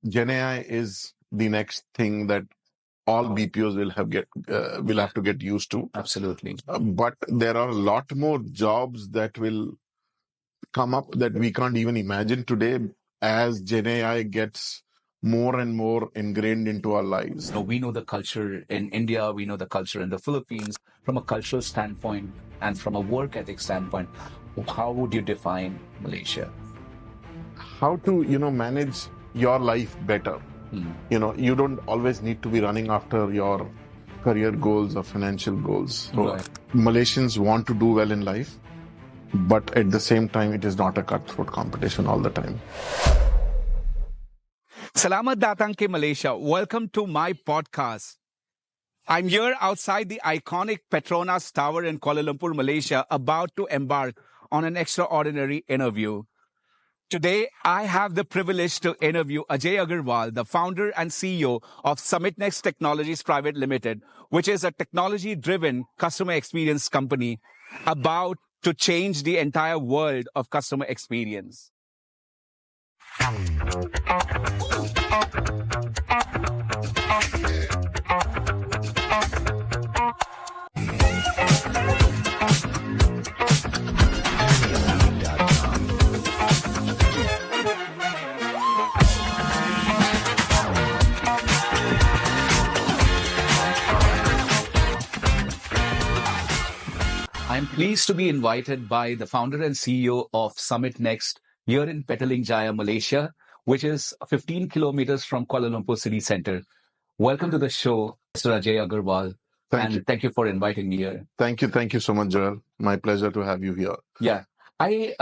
Gen AI is the next thing that all BPOs will have to get used to. Absolutely. But there are a lot more jobs that will come up that we can't even imagine today as Gen AI gets more and more ingrained into our lives. We know the culture in India, we know the culture in the Philippines. From a cultural standpoint and from a work ethic standpoint, how would you define Malaysia? How to, manage your life better. You don't always need to be running after your career goals or financial goals. So Right. Malaysians want to do well in life, but at the same time, it is not a cutthroat competition all the time. Salamat datang ke Malaysia. Welcome to my podcast. I'm here outside the iconic Petronas Tower in Kuala Lumpur, Malaysia, about to embark on an extraordinary interview. Today, I have the privilege to interview Ajay Agarrwal, the founder and CEO of SummitNext Technologies Private Limited, which is a technology-driven customer experience company about to change the entire world of customer experience. I'm pleased to be invited by the founder and CEO of SummitNext here in Petaling Jaya, Malaysia, which is 15 kilometers from Kuala Lumpur city center. Welcome to the show, Mr. Ajay Agarrwal. Thank you. Thank you for inviting me here. Thank you so much, Joel. My pleasure to have you here. Yeah. I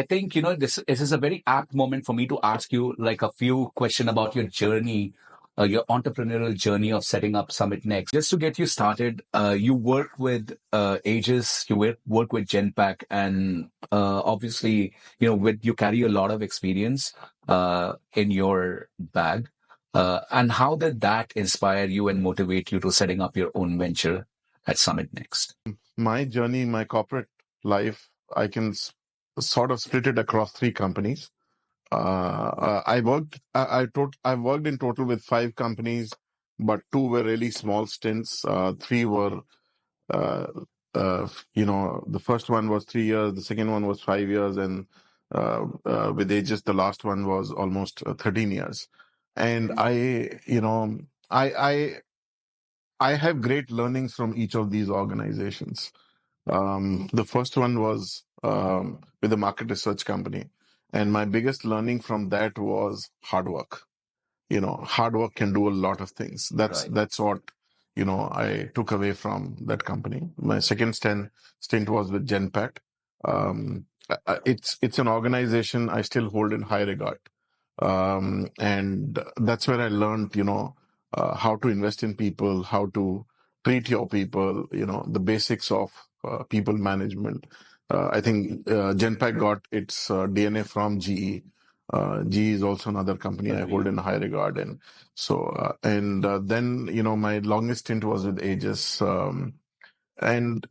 think, this is a very apt moment for me to ask you like a few questions about your journey, your entrepreneurial journey of setting up SummitNext. Just to get you started, you work with Aegis, you work with Genpact, and obviously, you carry a lot of experience in your bag. And how did that inspire you and motivate you to setting up your own venture at SummitNext? My journey, my corporate life, I can sort of split it across three companies. I worked in total with 5 companies, but 2 were really small stints. 3 were, the first one was 3 years, the second one was 5 years, and with Aegis, the last one was almost 13 years. And I have great learnings from each of these organizations. The first one was with a market research company. And my biggest learning from that was hard work. Hard work can do a lot of things. That's what, I took away from that company. My second stint was with Genpact. It's an organization I still hold in high regard. And that's where I learned, how to invest in people, how to treat your people, the basics of people management. I think Genpact got its DNA from GE. GE is also another company I hold in high regard. And so, then, my longest stint was with Aegis. And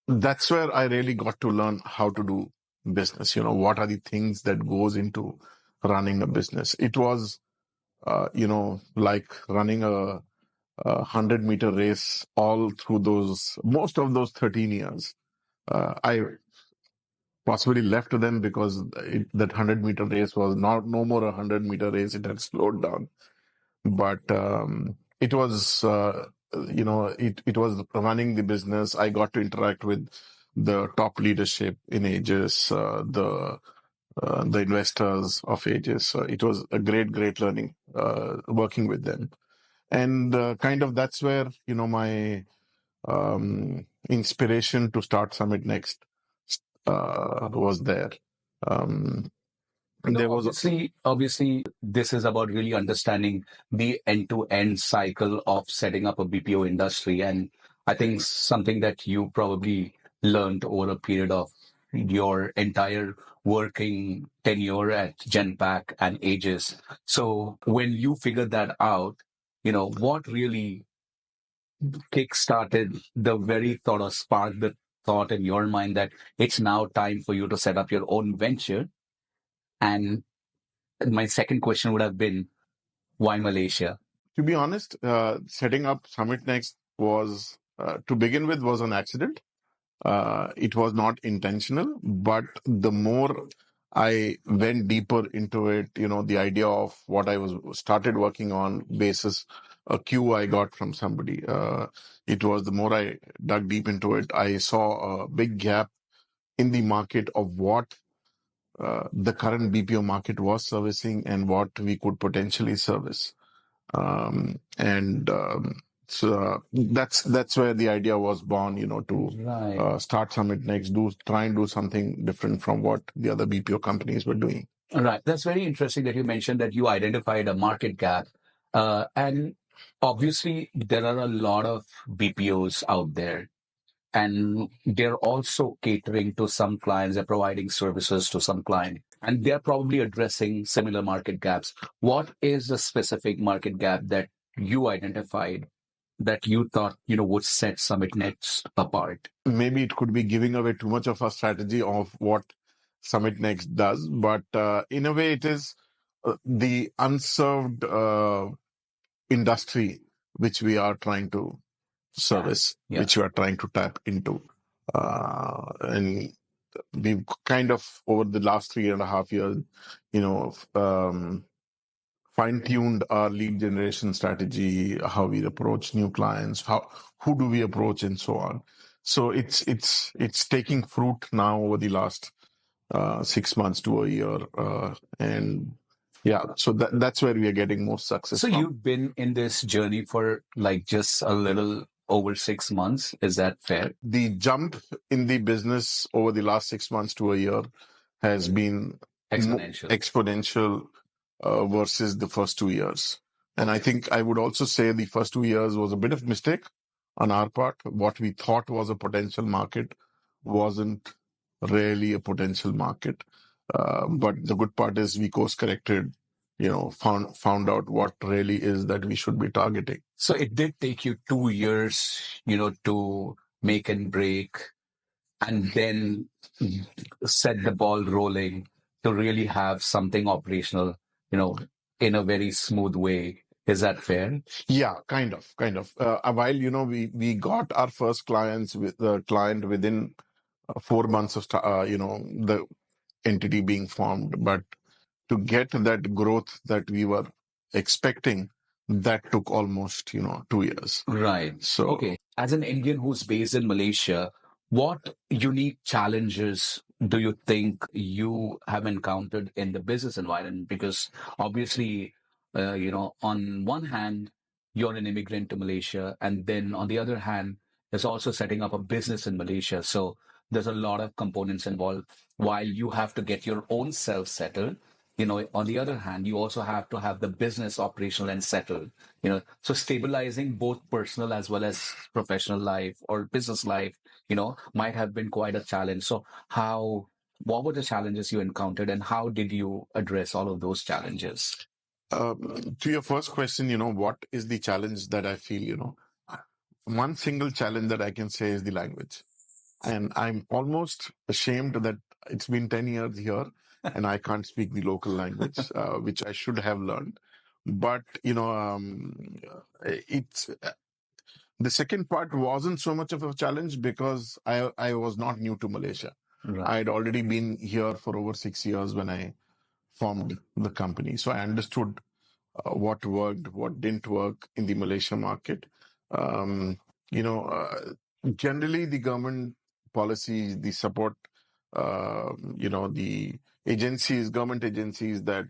that's where I really got to learn how to do business. What are the things that goes into running a business? It was, like running a 100-meter race all through most of those 13 years. I possibly left them because that 100-meter race was no more a 100-meter race. It had slowed down. But it was, it was running the business. I got to interact with the top leadership in Aegis, the investors of Aegis. It was a great learning working with them. And kind of that's where, my inspiration to start SummitNext was there. There was Obviously, this is about really understanding the end-to-end cycle of setting up a BPO industry. And I think something that you probably learned over a period of your entire working tenure at Genpact and Aegis. So when you figured that out, what really kick-started the very thought or sparked the thought in your mind that it's now time for you to set up your own venture? And my second question would have been, Why Malaysia? To be honest, setting up SummitNext was, to begin with, was an accident. It was not intentional, but the more I went deeper into it, the idea of what I was started working on basis a cue I got from somebody. It was the more I dug deep into it, I saw a big gap in the market of what the current BPO market was servicing and what we could potentially service. And so that's where the idea was born, to Right. start Summit Next, try and do something different from what the other BPO companies were doing. Right. That's very interesting that you mentioned that you identified a market gap. And obviously, there are a lot of BPOs out there, and they're also catering to some clients, they're providing services to some client, and they're probably addressing similar market gaps. What is the specific market gap that you identified that you thought, would set Summit Next apart? Maybe it could be giving away too much of our strategy of what Summit Next does, but in a way, it is the unserved industry which we are trying to service, Yeah. which we are trying to tap into. And we've kind of, over the last 3.5 years, fine-tuned our lead generation strategy, how we approach new clients, who do we approach, and so on. So it's taking fruit now over the last 6 months to a year, and yeah, so that's where we are getting more success So from. you've been in this journey for like just a little over 6 months. Is that fair? The jump in the business over the last 6 months to a year has been Exponential. exponential versus the first 2 years. And I think I would also say the first 2 years was a bit of mistake on our part. What we thought was a potential market wasn't really a potential market. But the good part is we course corrected, found out what really is that we should be targeting. So it did take you 2 years, to make and break and then set the ball rolling to really have something operational, in a very smooth way. Is that fair? Yeah, kind of. While we got our first clients with the client within 4 months of the entity being formed, but to get that growth that we were expecting, that took almost 2 years. Right. So Okay. As an Indian who's based in Malaysia, what unique challenges do you think you have encountered in the business environment? Because obviously, on one hand, you're an immigrant to Malaysia, and then on the other hand, there's also setting up a business in Malaysia. So there's a lot of components involved. While you have to get your own self settled, on the other hand, you also have to have the business operational and settled. So stabilizing both personal as well as professional life or business life, might have been quite a challenge. So what were the challenges you encountered and how did you address all of those challenges? to your first question, what is the challenge that I feel? One single challenge that I can say is the language. And I'm almost ashamed that it's been 10 years here and I can't speak the local language, which I should have learned. But, it's the second part wasn't so much of a challenge because I was not new to Malaysia. I Right. had already been here for over 6 years when I formed the company. So I understood what worked, what didn't work in the Malaysia market. Um, Generally, the government policies, the support, the government agencies that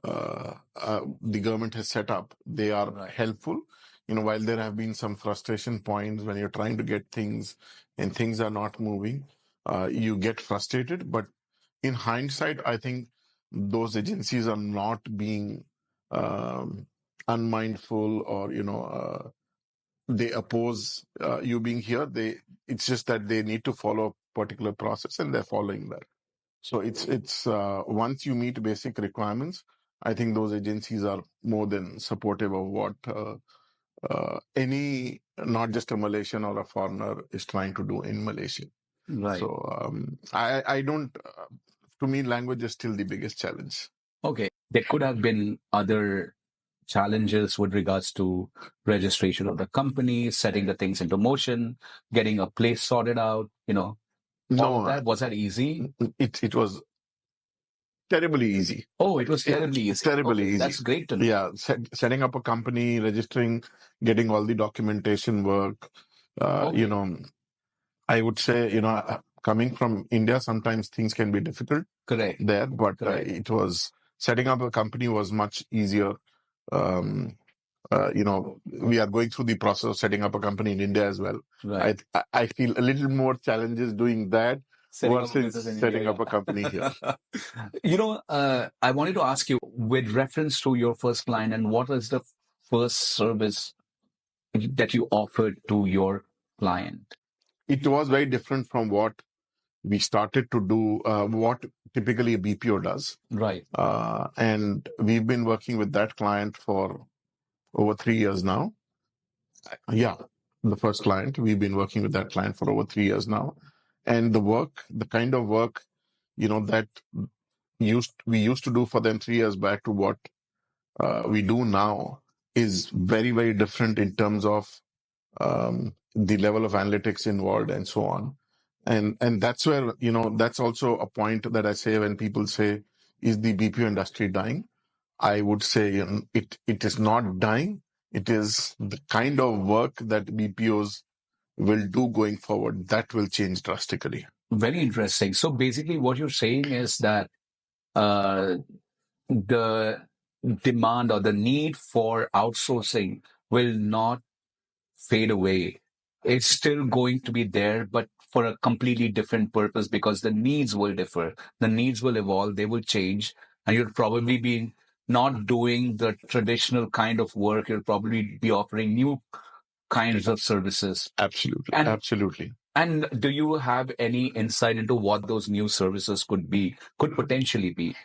the government has set up, they are Right. helpful. While there have been some frustration points when you're trying to get things and things are not moving, you get frustrated. But in hindsight, I think those agencies are not being um, unmindful or they oppose you being here. It's just that they need to follow a particular process and they're following that. So it's once you meet basic requirements, I think those agencies are more than supportive of what any, not just a Malaysian or a foreigner, is trying to do in Malaysia. Right. So I don't. To me, language is still the biggest challenge. Okay. There could have been other challenges with regards to registration of the company, setting the things into motion, getting a place sorted out, all No, of that? Was that easy? it was terribly easy. Oh, it was terribly easy. Terribly Okay, easy. that's great to know. Yeah, setting up a company, registering, getting all the documentation work. Okay. I would say, coming from India, sometimes things can be difficult Correct. there, but Correct. it was setting up a company was much easier. We are going through the process of setting up a company in India as well. Right. I feel a little more challenges doing that Setting up a versus business in setting India, up a company here. I wanted to ask you with reference to your first client and what is the first service that you offered to your client? It was very different from what we started to do, what typically a BPO does. Right. And we've been working with that client for over 3 years now. Yeah, the first client, we've been working with that client for over 3 years now. And the kind of work, that we used to do for them 3 years back to what we do now is very, very different in terms of the level of analytics involved and so on. And that's where, that's also a point that I say when people say, is the BPO industry dying? I would say it is not dying. It is the kind of work that BPOs will do going forward that will change drastically. Very interesting. So basically, what you're saying is that uh, the demand or the need for outsourcing will not fade away. It's still going to be there, but for a completely different purpose because the needs will differ. The needs will evolve, they will change, and you'll probably be not doing the traditional kind of work. You'll probably be offering new kinds of services. Absolutely. And Absolutely. and do you have any insight into what those new services could potentially be?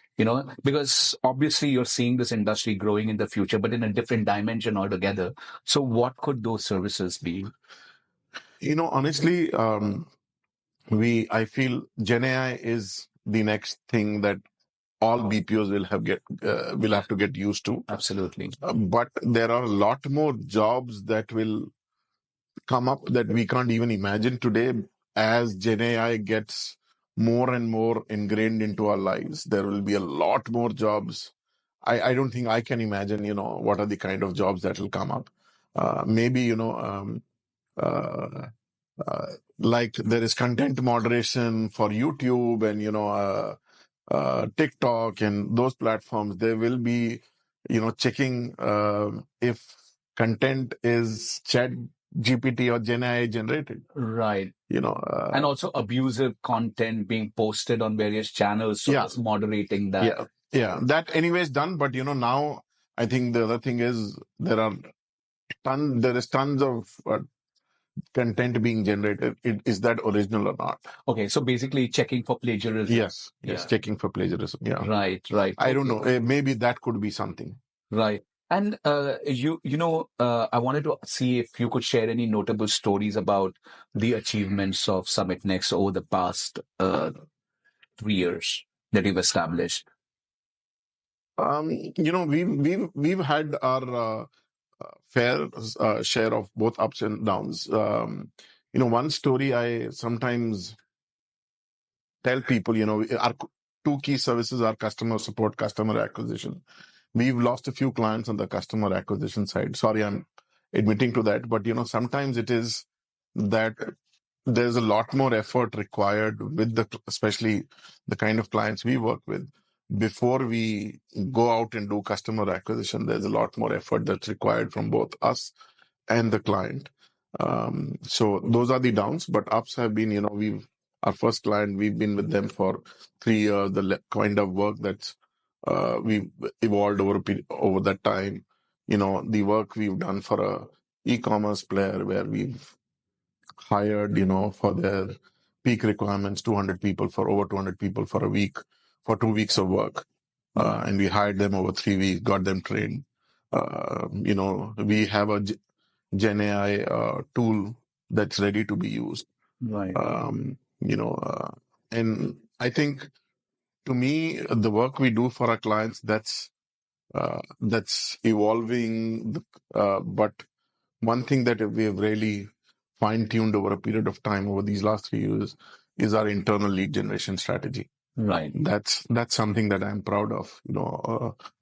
Because obviously you're seeing this industry growing in the future, but in a different dimension altogether. So what could those services be? Honestly, I feel Gen AI is the next thing that all BPOs will have to get used to. Absolutely. But there are a lot more jobs that will come up that we can't even imagine today as Gen AI gets more and more ingrained into our lives. There will be a lot more jobs. I don't think I can imagine, what are the kind of jobs that will come up. Maybe, uh, uh, like there is content moderation for YouTube and, TikTok and those platforms. There will be, checking if content is Chat GPT or Gen AI generated. Right. And And also abusive content being posted on various channels. So Yeah. just moderating that. Yeah, that anyway is done. But now I think the other thing is there is tons of content being generated. Is that original or not? Okay, so basically checking for plagiarism. Yes, Yeah. checking for plagiarism. Yeah, Right. I don't know. Maybe that could be something. Right. And I wanted to see if you could share any notable stories about the achievements of SummitNext over the past 3 years that you've established. We've had our fair share of both ups and downs. One story I sometimes tell people, our two key services are customer support, customer acquisition. We've lost a few clients on the customer acquisition side. Sorry, I'm admitting to that, but sometimes it is that there's a lot more effort required with especially the kind of clients we work with. Before we go out and do customer acquisition, there's a lot more effort that's required from both us and the client. So those are the downs, but ups have been, our first client, we've been with them for 3 years. The kind of work that's we've evolved over that time. The work we've done for a e-commerce player where we've hired, for their peak requirements, 200 people for over 200 people for a week, for 2 weeks of work. And we hired them over 3 weeks, got them trained. We have a Gen AI tool that's ready to be used. Right. And I think to me, the work we do for our clients, that's that's evolving. But one thing that we have really fine-tuned over a period of time over these last 3 years is our internal lead generation strategy. Right. That's something that I'm proud of,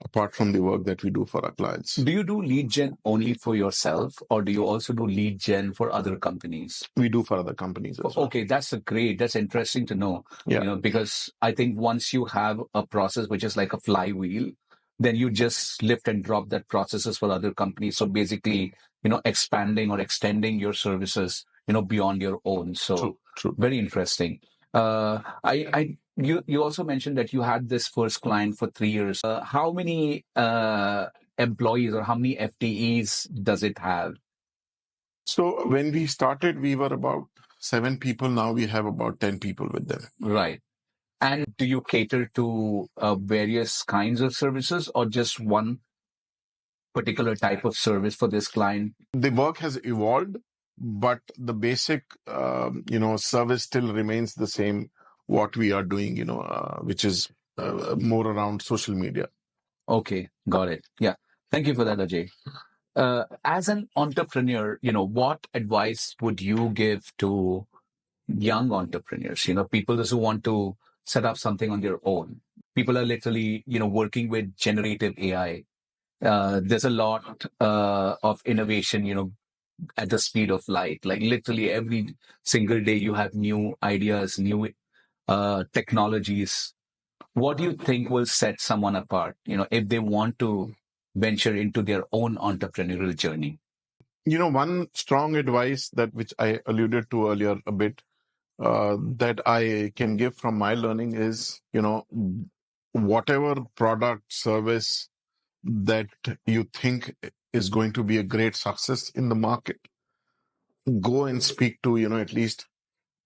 apart from the work that we do for our clients. Do you do lead gen only for yourself, or do you also do lead gen for other companies? We do for other companies as well. Okay, that's that's interesting to know. Yeah. Because I think once you have a process which is like a flywheel, then you just lift and drop that processes for other companies. So basically, expanding or extending your services, beyond your own. So True. very interesting. You also mentioned that you had this first client for 3 years. How many employees or how many FTEs does it have? So when we started, we were about 7 people. Now we have about 10 people with them. Right. And do you cater to various kinds of services or just one particular type of service for this client? The work has evolved, but the basic, service still remains the same. What we are doing, which is more around social media. Okay, got it. Yeah. Thank you for that, Ajay. As an entrepreneur, what advice would you give to young entrepreneurs, people who want to set up something on their own? People are literally, working with generative AI. There's a lot of innovation, at the speed of light. Like literally every single day, you have new ideas, new technologies. What do you think will set someone apart, if they want to venture into their own entrepreneurial journey? One strong advice which I alluded to earlier a bit, that I can give from my learning is, whatever product, service that you think is going to be a great success in the market, go and speak to, at least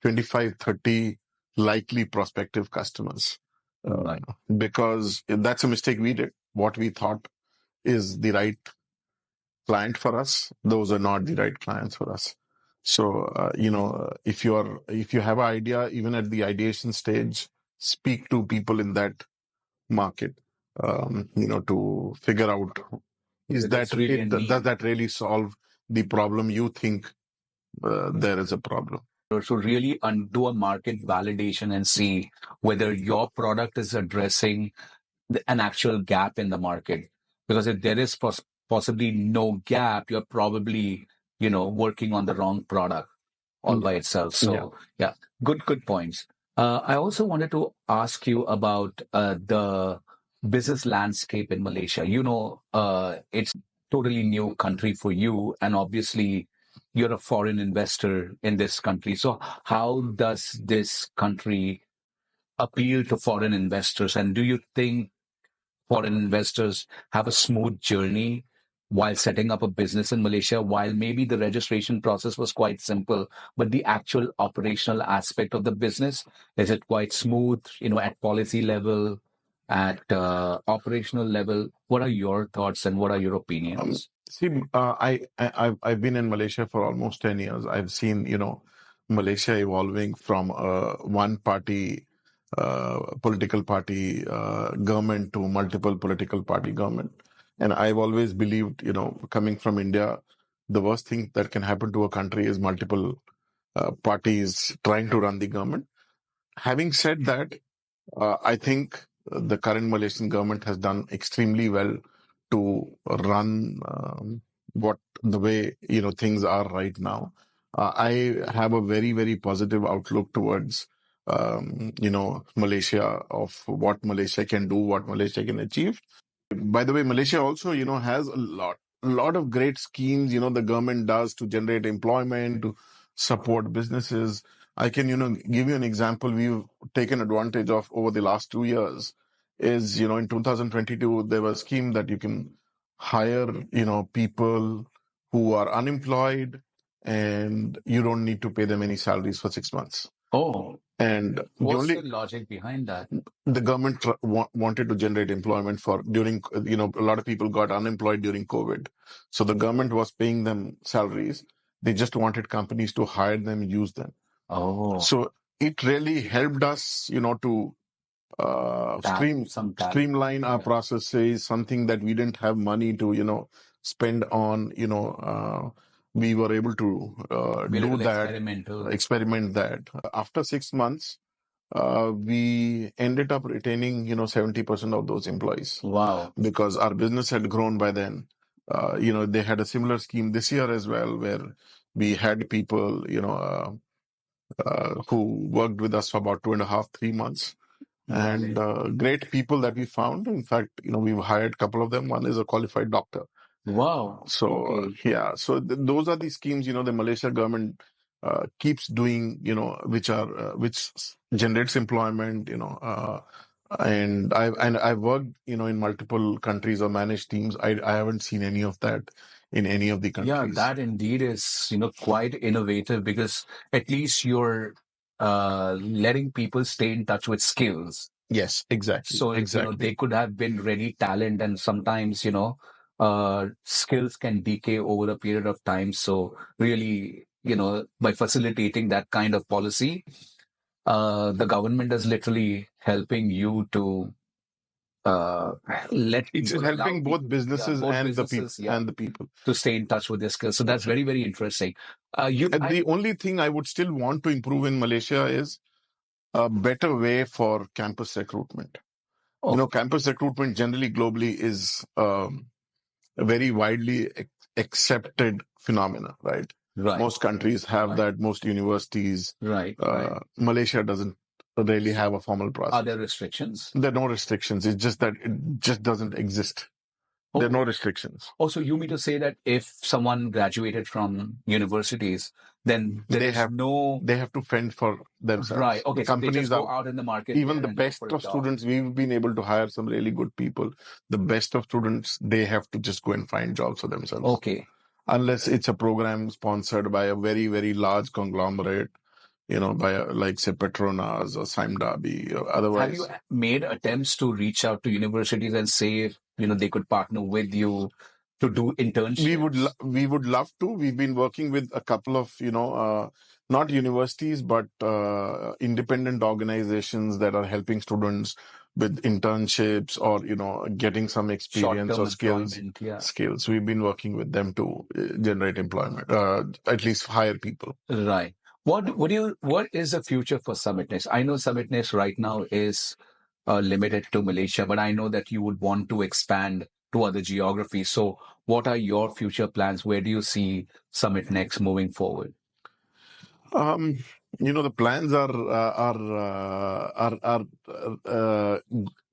25, 30 likely prospective customers. Right. Because that's a mistake we did. What we thought is the right client for us, those are not the right clients for us. So, if you have an idea, even at the ideation stage, speak to people in that market, to figure out, does that really solve the problem you think there is a problem? So really do a market validation and see whether your product is addressing an actual gap in the market. Because if there is possibly no gap, you're probably, working on the wrong product all by itself. So yeah, good points. I also wanted to ask you about the business landscape in Malaysia. It's totally new country for you, and obviously you're a foreign investor in this country. So how does this country appeal to foreign investors? And do you think foreign investors have a smooth journey while setting up a business in Malaysia, while maybe the registration process was quite simple, but the actual operational aspect of the business, is it quite smooth, at policy level, at operational level? What are your thoughts and what are your opinions? I've been in Malaysia for almost 10 years. I've seen, Malaysia evolving from a one-party political party government to multiple political party government. And I've always believed, coming from India, the worst thing that can happen to a country is multiple parties trying to run the government. Having said that, I think the current Malaysian government has done extremely well to run the way things are right now. I have a very, very positive outlook towards Malaysia, of what Malaysia can do, what Malaysia can achieve. By the way, Malaysia also, has a lot of great schemes, the government does to generate employment, to support businesses. I can, give you an example we've taken advantage of over the last 2 years is, in 2022, there was a scheme that you can hire, people who are unemployed and you don't need to pay them any salaries for 6 months. Oh, And what's the logic behind that? The government wanted to generate employment during, a lot of people got unemployed during COVID. So the government was paying them salaries. They just wanted companies to hire them, use them. Oh, So it really helped us, to streamline our processes, something that we didn't have money to, spend on, we were able to do that, experiment that. After 6 months, we ended up retaining, 70% of those employees. Wow. Because our business had grown by then. They had a similar scheme this year as well, where we had people, who worked with us for about 2.5, 3 months. And great people that we found. In fact, we've hired a couple of them. One is a qualified doctor. Wow. So, yeah. So those are the schemes, the Malaysia government keeps doing, which generates employment, and I've worked, in multiple countries or managed teams. I haven't seen any of that in any of the countries. Yeah, that indeed is, quite innovative, because at least you're letting people stay in touch with skills. Yes, exactly. So, exactly. they could have been ready talent, and sometimes, skills can decay over a period of time. So really, by facilitating that kind of policy, the government is literally helping you to let It's people, helping both businesses both and businesses, the people to stay in touch with their skills. So that's very, very interesting. The only thing I would still want to improve in Malaysia is a better way for campus recruitment. Campus recruitment generally globally is a very widely accepted phenomena, right? Most countries have that, most universities. Malaysia doesn't really have a formal process. Are there restrictions? There are no restrictions. It's just that it just doesn't exist. There are no restrictions. Also, you mean to say that if someone graduated from universities, then they have to fend for themselves. Right. Okay. So they just go out in the market. Even the best of students, we've been able to hire some really good people. The best of students, they have to just go and find jobs for themselves. Okay. Unless it's a program sponsored by a very, very large conglomerate, by like say Petronas or Simdabi or otherwise. Have you made attempts to reach out to universities and say if, they could partner with you to do internships? We would love to. We've been working with a couple of, not universities, but independent organizations that are helping students with internships or, getting some experience or skills. We've been working with them to generate employment, at least hire people. Right. What is the future for SummitNext? I know SummitNext right now is limited to Malaysia, but I know that you would want to expand to other geographies. So what are your future plans? Where do you see SummitNext moving forward? The plans are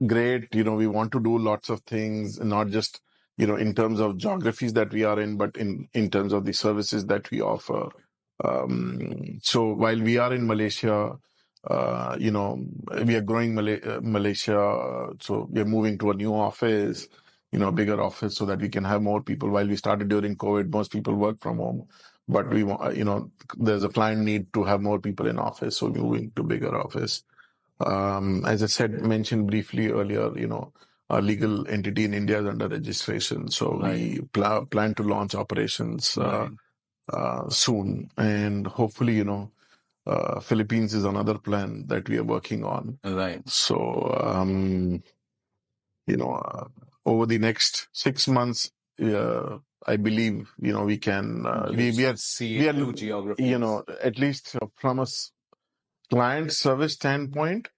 great. We want to do lots of things, not just, in terms of geographies that we are in, but in terms of the services that we offer. So while we are in Malaysia, we are growing Malaysia. So we are moving to a new office, a bigger office so that we can have more people. While we started during COVID, most people work from home, but we want, there's a client need to have more people in office. So we're moving to bigger office. As I mentioned briefly earlier, our legal entity in India is under registration. So we plan to launch operations soon, and hopefully, Philippines is another plan that we are working on. So, over the next 6 months, I believe, we can, we are new geographies. At least from a client service standpoint,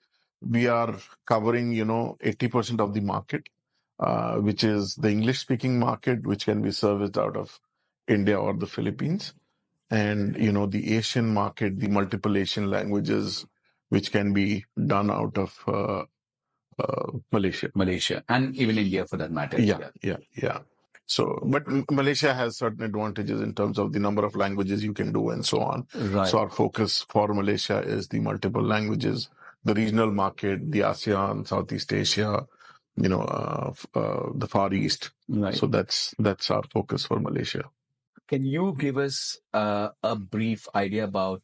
we are covering, 80% of the market, which is the English speaking market, which can be serviced out of India or the Philippines. And, the Asian market, the multiple Asian languages, which can be done out of Malaysia. And even India for that matter. Yeah. So, but Malaysia has certain advantages in terms of the number of languages you can do and so on. So our focus for Malaysia is the multiple languages, the regional market, the ASEAN, Southeast Asia, the Far East. So that's our focus for Malaysia. Can you give us a brief idea about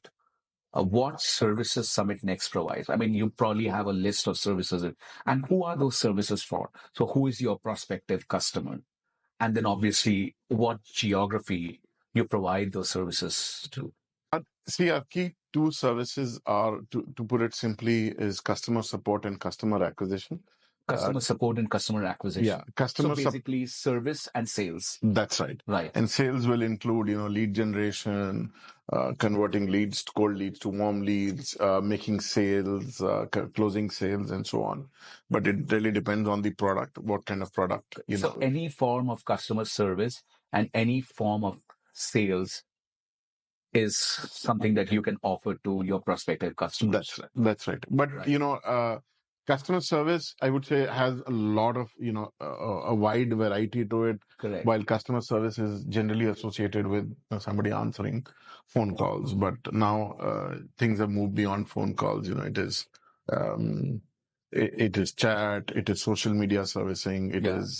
what services SummitNext provides? I mean, you probably have a list of services, and who are those services for? So who is your prospective customer? And then obviously what geography you provide those services to? See, our key two services are, to put it simply, is customer support and customer acquisition. Customer support and customer acquisition. Yeah, customer So basically service and sales. That's right. Right. And sales will include, lead generation, converting leads, cold leads to warm leads, making sales, closing sales, and so on. But it really depends on the product, what kind of product, So any form of customer service and any form of sales is something that you can offer to your prospective customers. That's right. That's right. But, Right. customer service, I would say, has a lot of, a wide variety to it. Correct. While customer service is generally associated with somebody answering phone calls. But now things have moved beyond phone calls. It is, it is chat, it is social media servicing, it Yeah. is.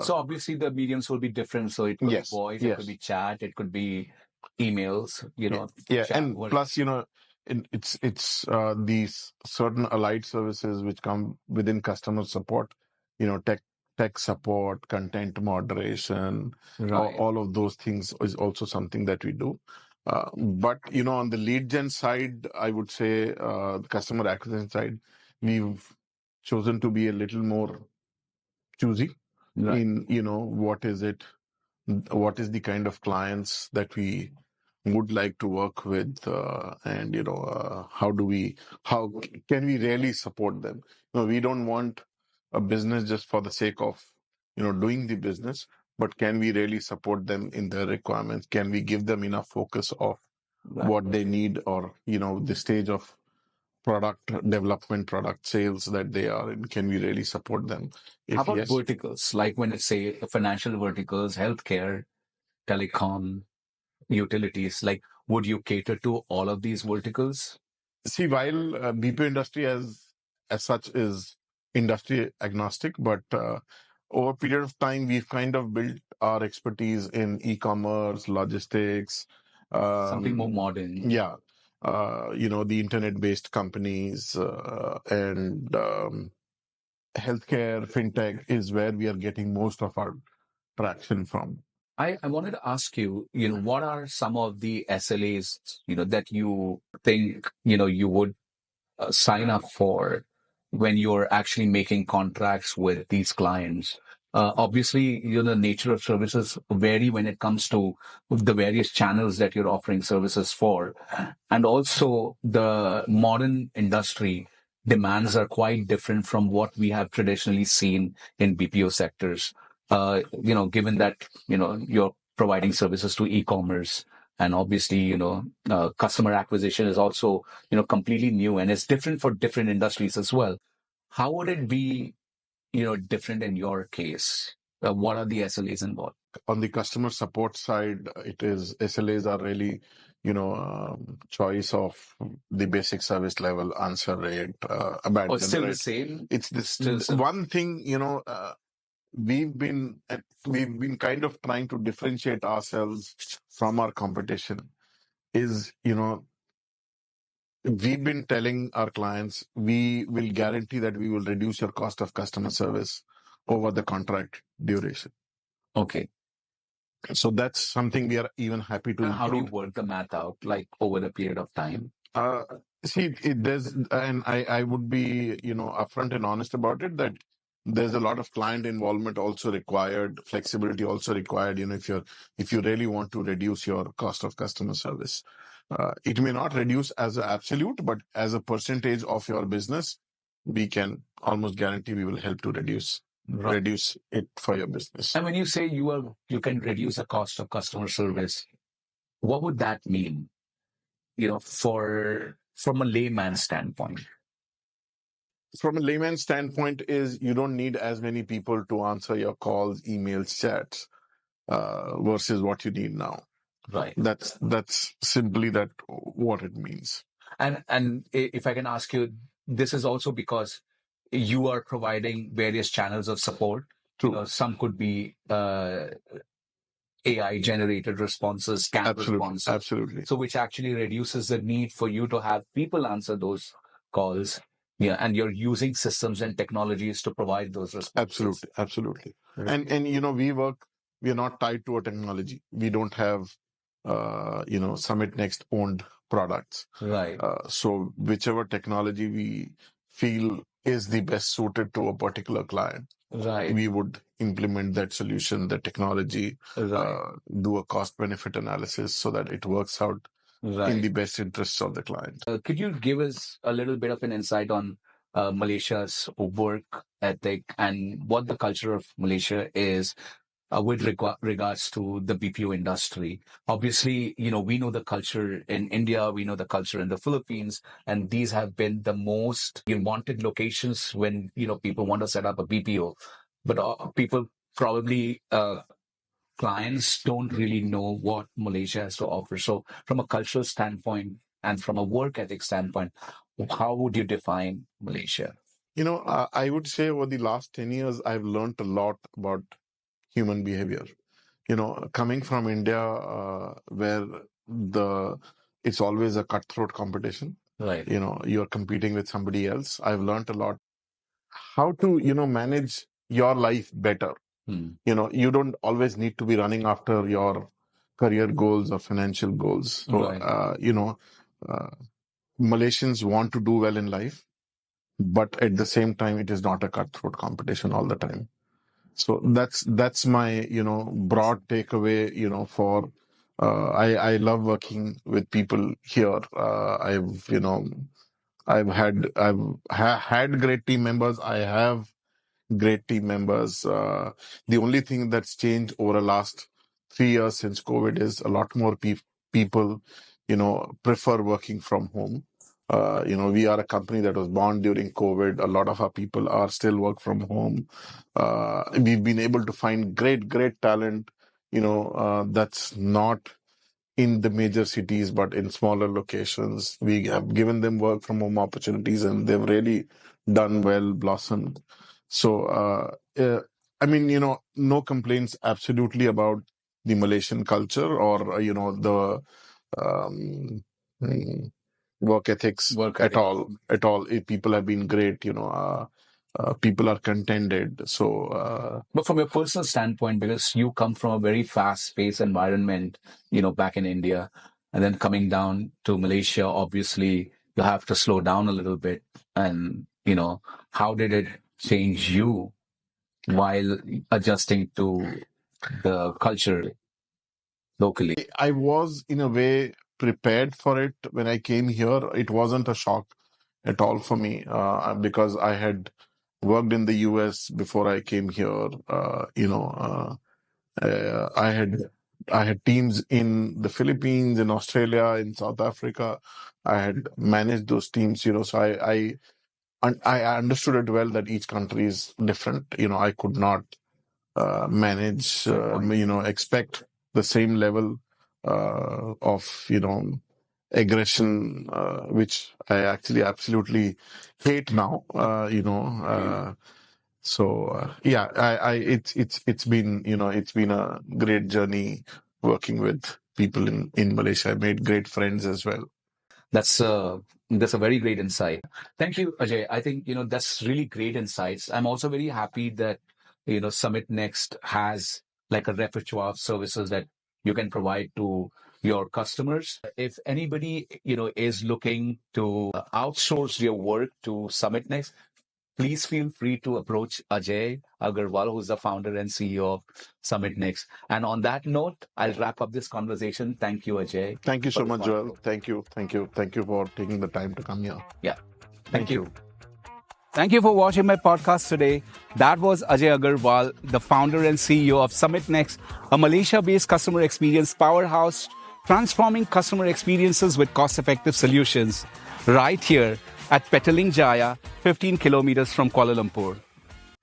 So obviously the mediums will be different. So it could Yes, be voice, it yes. could be chat, it could be emails, Yeah, chat, and whatever. plus, it's these certain allied services which come within customer support, tech support, content moderation, Right. all of those things is also something that we do. But on the lead gen side, I would say the customer acquisition side, we've chosen to be a little more choosy Right. in what is the kind of clients that we would like to work with, and how can we really support them. We don't want a business just for the sake of doing the business, but can we really support them in their requirements? Can we give them enough focus of Right. what they need, or the stage of product development, product sales that they are in? Can we really support them? How If about yes, verticals? Like when it's say financial verticals, healthcare, telecom, utilities, like would you cater to all of these verticals? see, while BPO industry as such is industry agnostic, but over a period of time, we've kind of built our expertise in e-commerce, logistics, Something more modern. yeah, the internet-based companies, and healthcare, fintech is where we are getting most of our traction from. I wanted to ask you, what are some of the SLAs, that you think, you would sign up for when you're actually making contracts with these clients? Obviously, the nature of services vary when it comes to the various channels that you're offering services for. And also the modern industry demands are quite different from what we have traditionally seen in BPO sectors. Given that, you're providing services to e-commerce, and obviously, customer acquisition is also, completely new and it's different for different industries as well. How would it be, different in your case? What are the SLAs involved? On the customer support side, it is SLAs are really, choice of the basic service level, answer rate, abandon Still the rate. same? It's this Still one thing, we've been kind of trying to differentiate ourselves from our competition. Is, we've been telling our clients we will guarantee that we will reduce your cost of customer service over the contract duration. Okay. So that's something we are even happy to How do you include. work the math out, like over the period of time? See, there's, and I would be, upfront and honest about it, that there's a lot of client involvement also required, flexibility also required. If you really want to reduce your cost of customer service, it may not reduce as an absolute, but as a percentage of your business, we can almost guarantee we will help to reduce it for your business. And when you say you can reduce the cost of customer service, what would that mean? From a layman's standpoint. From a layman's standpoint, is you don't need as many people to answer your calls, emails, chats, versus what you need now. Right. That's simply what it means. And if I can ask you, this is also because you are providing various channels of support. True. Some could be AI generated responses, scam responses. Absolutely. So which actually reduces the need for you to have people answer those calls. Yeah, and you're using systems and technologies to provide those responses. Absolutely. And we are not tied to a technology. We don't have SummitNext owned products. Right. So whichever technology we feel is the best suited to a particular client, Right. we would implement that solution, the technology, Right. do a cost benefit analysis so that it works out in Right. the best interests of the client. Could you give us a little bit of an insight on Malaysia's work ethic and what the culture of Malaysia is with regards to the BPO industry? Obviously, we know the culture in India, we know the culture in the Philippines, and these have been the most wanted locations when, people want to set up a BPO. But people probably clients don't really know what Malaysia has to offer. So, from a cultural standpoint and from a work ethic standpoint, how would you define Malaysia? I would say over the last 10 years, I've learned a lot about human behavior. Coming from India, where it's always a cutthroat competition. Right. You're competing with somebody else. I've learned a lot how to, manage your life better. You don't always need to be running after your career goals or financial goals. So, Right. Malaysians want to do well in life, but at the same time, it is not a cutthroat competition all the time. So that's my broad takeaway. For I love working with people here. I've had great team members. I have great team members. The only thing that's changed over the last 3 years since COVID is a lot more people, prefer working from home. We are a company that was born during COVID. A lot of our people are still work from home. We've been able to find great talent, that's not in the major cities, but in smaller locations. We have given them work from home opportunities and they've really done well, blossomed. So, I mean, no complaints absolutely about the Malaysian culture or, the um, mm, work ethics Work at ethic. all. At all. People have been great, people are contented. So, But from your personal standpoint, because you come from a very fast-paced environment, back in India, and then coming down to Malaysia, obviously you have to slow down a little bit. And, how did it change you while adjusting to the culture locally? I was in a way prepared for it when I came here. It wasn't a shock at all for me because I had worked in the US before I came here. I had teams in the Philippines, in Australia, in South Africa. I had managed those teams, so I understood it well that each country is different. I could not manage, expect the same level of, aggression, which I actually absolutely hate now. Yeah, it's been a great journey working with people in Malaysia. I made great friends as well. That's a very great insight. Thank you, Ajay. I think that's really great insights. I'm also very happy that SummitNext has like a repertoire of services that you can provide to your customers. If anybody is looking to outsource your work to SummitNext, please feel free to approach Ajay Agarwal, who's the founder and CEO of SummitNext. And on that note, I'll wrap up this conversation. Thank you, Ajay. Thank you for so this much, wonderful- Joel. Thank you for taking the time to come here. Yeah. Thank you. Thank you for watching my podcast today. That was Ajay Agarwal, the founder and CEO of SummitNext, a Malaysia-based customer experience powerhouse, transforming customer experiences with cost-effective solutions right here at Petaling Jaya, 15 kilometers from Kuala Lumpur.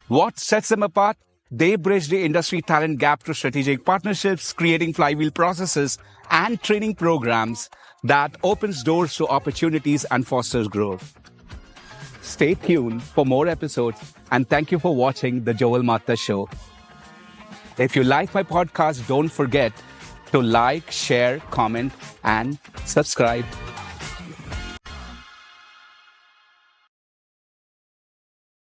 What sets them apart? They bridge the industry talent gap through strategic partnerships, creating flywheel processes and training programs that opens doors to opportunities and fosters growth. Stay tuned for more episodes, and thank you for watching the Joel Madtha Show. If you like my podcast, don't forget to like, share, comment, and subscribe.